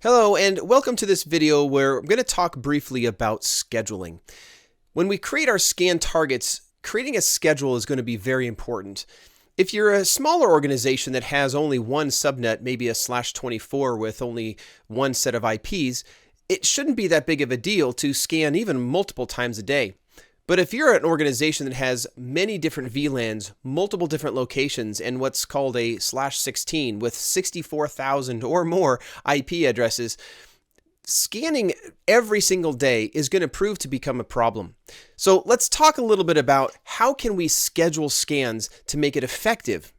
Hello and welcome to this video where I'm going to talk briefly about scheduling. When we create our scan targets, creating a schedule is going to be very important. If you're a smaller organization that has only one subnet, maybe a /24 with only one set of IPs, it shouldn't be that big of a deal to scan even multiple times a day. But if you're an organization that has many different VLANs, multiple different locations, and what's called a /16 with 64,000 or more IP addresses, scanning every single day is going to prove to become a problem. So let's talk a little bit about how can we schedule scans to make it effective.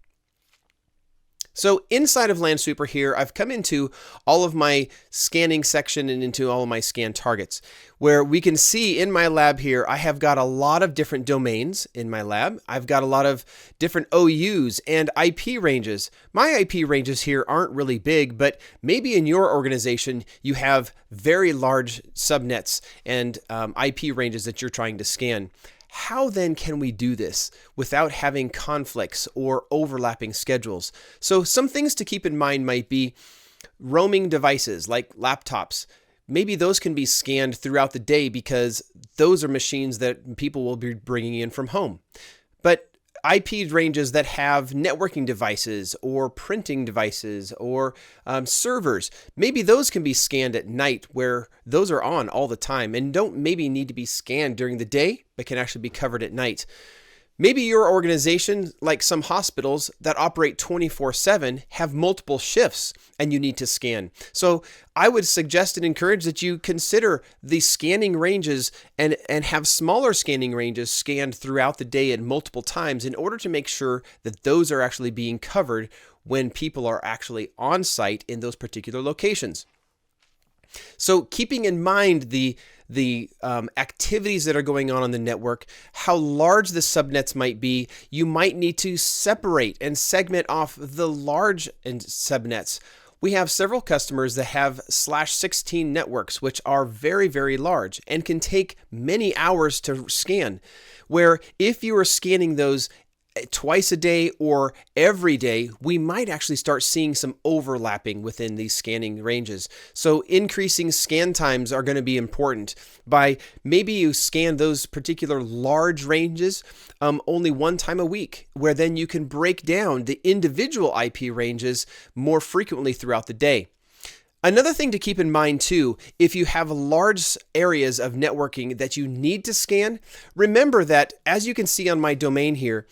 So inside of Lansweeper here, I've come into all of my scanning section and into all of my scan targets, where we can see in my lab here, I have got a lot of different domains in my lab. I've got a lot of different OUs and IP ranges. My IP ranges here aren't really big, but maybe in your organization, you have very large subnets and IP ranges that you're trying to scan. How then can we do this without having conflicts or overlapping schedules? So some things to keep in mind might be roaming devices like laptops. Maybe those can be scanned throughout the day because those are machines that people will be bringing in from home. But IP ranges that have networking devices or printing devices or servers, maybe those can be scanned at night where those are on all the time and don't maybe need to be scanned during the day, but can actually be covered at night. Maybe your organization, like some hospitals that operate 24/7, have multiple shifts and you need to scan. So I would suggest and encourage that you consider the scanning ranges and have smaller scanning ranges scanned throughout the day and multiple times in order to make sure that those are actually being covered when people are actually on site in those particular locations. So keeping in mind the activities that are going on the network, how large the subnets might be, you might need to separate and segment off the large subnets. We have several customers that have /16 networks, which are very, very large and can take many hours to scan, where if you are scanning those twice a day or every day, we might actually start seeing some overlapping within these scanning ranges. So increasing scan times are going to be important. By maybe you scan those particular large ranges only one time a week, where then you can break down the individual IP ranges more frequently throughout the day. Another thing to keep in mind too, if you have large areas of networking that you need to scan, remember that as you can see on my domain here,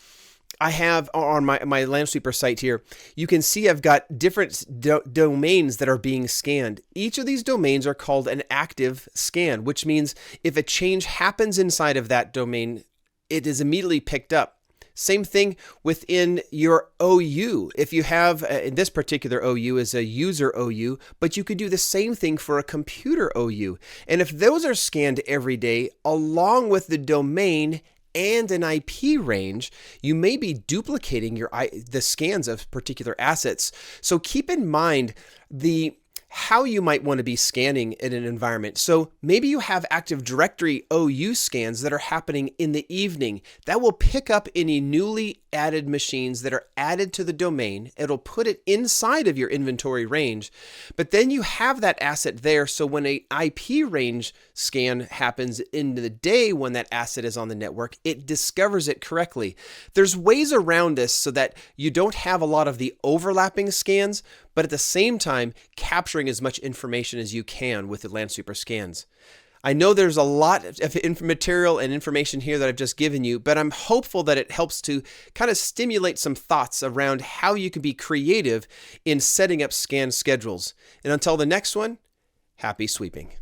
I have on my Lansweeper site here, you can see I've got different domains that are being scanned. Each of these domains are called an active scan, which means if a change happens inside of that domain, it is immediately picked up. Same thing within your OU. If you have, in this particular OU is a user OU, but you could do the same thing for a computer OU. And if those are scanned every day, along with the domain and an IP range, you may be duplicating the scans of particular assets. So keep in mind how you might want to be scanning in an environment. So maybe you have Active Directory OU scans that are happening in the evening. That will pick up any newly added machines that are added to the domain. It'll put it inside of your inventory range, but then you have that asset there. So when a IP range scan happens in the day when that asset is on the network, it discovers it correctly. There's ways around this so that you don't have a lot of the overlapping scans, but at the same time, capturing as much information as you can with the Lansweeper scans. I know there's a lot of material and information here that I've just given you, but I'm hopeful that it helps to kind of stimulate some thoughts around how you can be creative in setting up scan schedules. And until the next one, happy sweeping.